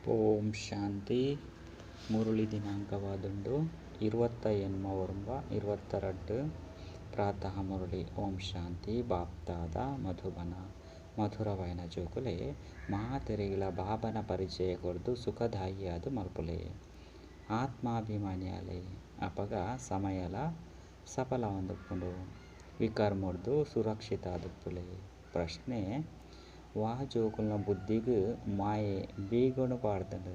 ಓಂ ಶಾಂತಿ. ಮುರುಳಿ ದಿನಾಂಕವಾದುಂಡು 28/22 ಪ್ರಾತಃ ಮುರುಳಿ. ಓಂ ಶಾಂತಿ. ಬಾಪ್ತಾದ ಮಧುಬನ ಮಧುರವೈನ ಜೋಕುಲೆ ಮಹಾತೆರೆಗಿಲ ಬಾಬನ ಪರಿಚಯ ಕೊರ್ದು ಸುಖದಾಯಿಯಾದ ಮಲ್ಪುಲೆ ಆತ್ಮಾಭಿಮಾನಿಯಾಲೆ ಅಪಗ ಸಮಯಲ ಸಫಲ ಹೊಂದುಪ್ಪುಂಡು ವಿಕರ್ಮೊಡ್ದು ಸುರಕ್ಷಿತ ಆದುಪ್ಪುಲೆ. ಪ್ರಶ್ನೆ: ವಾ ಜೋಕುಲ್ನ ಬುದ್ಧಿಗ್ ಮಾಯೆ ಬೀಗೊಡು ಪಾಡ್ದುಂಡು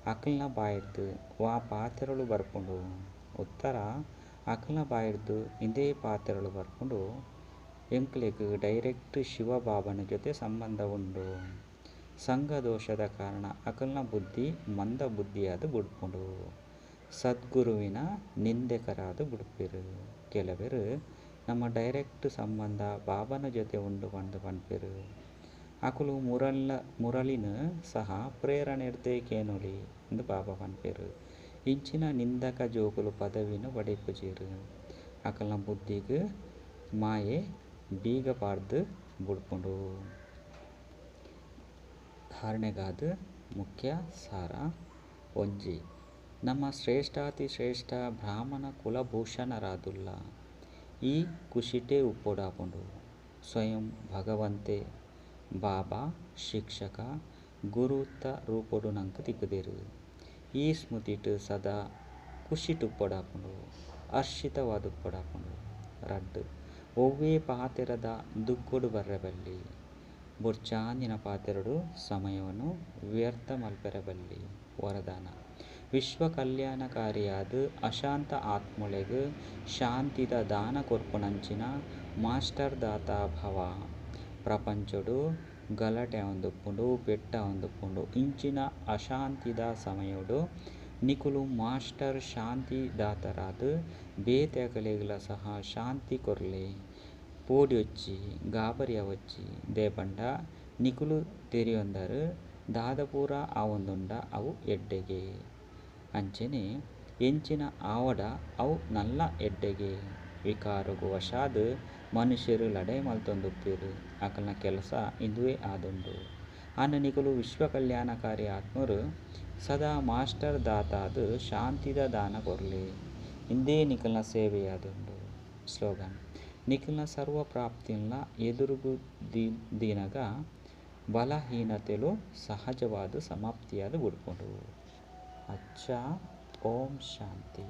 ಅಕಲ್ನ ಬಾಯಿಡ್ದು ವಾ ಪಾತೆರಳು ಬರ್ಪುಂಡು. ಉತ್ತರ: ಅಕಲ್ನ ಬಾಯಿಡ್ದು ಇಂದೇ ಪಾತೆರಳು ಬರ್ಪುಂಡು ಎಂಕ್ಲೆಗ್ ಡೈರೆಕ್ಟ್ ಶಿವಬಾಬನ ಜೊತೆ ಸಂಬಂಧ ಉಂಡು. ಸಂಘದೋಷದ ಕಾರಣ ಅಕಲ್ನ ಬುದ್ಧಿ ಮಂದ ಬುದ್ಧಿಯಾದ ಬುಡ್ಪುಂಡು. ಸದ್ಗುರುವಿನ ನಿಂದಕರಾದ ಬುಡ್ಪಿರು. ಕೆಲವೆರು ನಮ್ಮ ಡೈರೆಕ್ಟ್ ಸಂಬಂಧ ಬಾಬನ ಜೊತೆ ಉಂಡು ಪಂಡು ಪನ್ಪಿರು. ಅಕುಲು ಮುರಳಿನ ಸಹ ಪ್ರೇರಣೆಡ್ದೆ ಕೇನುಲಿ ಎಂದು ಬಾಬಾ ಪನ್ಪೇರು. ಇಂಚಿನ ನಿಂದಕ ಜೋಕುಲು ಪದವಿನ ಪಡೆಪುಜೀರು. ಅಕಲ್ನ ಬುದ್ಧಿಗ್ ಮಾಯೆ ಬೀಗ ಪಾಡ್ದು ಬುಡ್ಪುಂಡು. ಧಾರಣೆಗಾದ ಮುಖ್ಯ ಸಾರ ಒಂಜಿ: ನಮ್ಮ ಶ್ರೇಷ್ಠಾತಿ ಶ್ರೇಷ್ಠ ಬ್ರಾಹ್ಮಣ ಕುಲಭೂಷಣರಾದುಲ್ಲ ಈ ಖುಷಿಟೇ ಉಪ್ಪೊಡಾಪುಂಡು. ಸ್ವಯಂ ಭಗವಂತೆ ಬಾಬಾ ಶಿಕ್ಷಕ ಗುರುತ ರೂಪೊಡು ನಂಕ್ ತಿಕ್ಕುದೆರು. ಈ ಸ್ಮೃತಿಟ್ ಸದಾ ಖುಷಿಟುಪ್ಪೊಡಾಪುಂಡು, ಹರ್ಷಿತವಾದುಪ್ಪೊಡಾಪುಂಡು. ರಡ್ಡ್: ಒವ್ವೇ ಪಾತೆರದ ದುಃಖೊಡು ಬರ್ರೆಬಲ್ಲಿ ಬೊರ್ಚಾಂದಿನ ಪಾತೆರಡು ಸಮಯವನ್ನು ವ್ಯರ್ಥ ಮಲ್ಪೆರಬಲ್ಲಿ. ವರದಾನ: ವಿಶ್ವ ಕಲ್ಯಾಣಕಾರಿಯಾದ ಅಶಾಂತ ಆತ್ಮೊಳೆಗ್ ಶಾಂತಿದ ದಾನ ಕೊರ್ಪುನಂಚಿನ ಮಾಸ್ಟರ್ ದಾತ ಭವ. ಪ್ರಪಂಚೊಡು ಗಲಾಟೆ ಆವೊಂದುಪ್ಪುಂಡು, ಪೆಟ್ಟ ಆವೊಂದುಪ್ಪುಂಡು. ಇಂಚಿನ ಅಶಾಂತಿದ ಸಮಯೊಡು ನಿಕುಲು ಮಾಸ್ಟರ್ ಶಾಂತಿ ದಾತರಾದ್ ಬೇತೆ ಅಕಲೆಗ್ಲ ಸಹ ಶಾಂತಿ ಕೊರ್ಲೆ. ಪೋಡಿ వచ్చి ಗಾಬರಿ ಆವೊಚ್ಚಿ ದೇಪಂಡ ನಿಕುಲು ತೆರಿಯೊಂದರ್ ದಾದಪೂರ ಆವೊಂದುಂಡ ಅವು ಎಡ್ಡೆಗೆ. ಅಂಚೆನೆ ಎಂಚಿನ ಆವಡ ಅವು ನಲ್ಲ ಎಡ್ಡೆಗೆ. ವಿಕಾರಗು ವಶಾದ್ ಮನುಷ್ಯರು ಲಡಾಯಿ ಮಲ್ತೊಂದುಪ್ಪುವೆರ್. ಅಕಲ್ನ ಕೆಲಸ ಇಂದುವೆ ಆದುಂಡು. ಆಂಡ ನಿಕುಲು ವಿಶ್ವ ಕಲ್ಯಾಣಕಾರಿ ಆತ್ಮರು ಸದಾ ಮಾಸ್ಟರ್ ದಾತಾದ್ ಶಾಂತಿದ ದಾನ ಕೊರ್ಲೆ. ಇಂದೇ ನಿಕಲ್ನ ಸೇವೆಯಾದುಂಡು. ಸ್ಲೋಗನ್: ನಿಕಲ್ನ ಸರ್ವ ಪ್ರಾಪ್ತಿನ್ಲ ಎದುರುಗುದೀನಗ ಬಲಹೀನತೆಲು ಸಹಜವಾದ ಸಮಾಪ್ತಿಯಾದ ಬುಡ್ಪುಂಡು. ಅಚ್ಚಾ. ಓಂ ಶಾಂತಿ.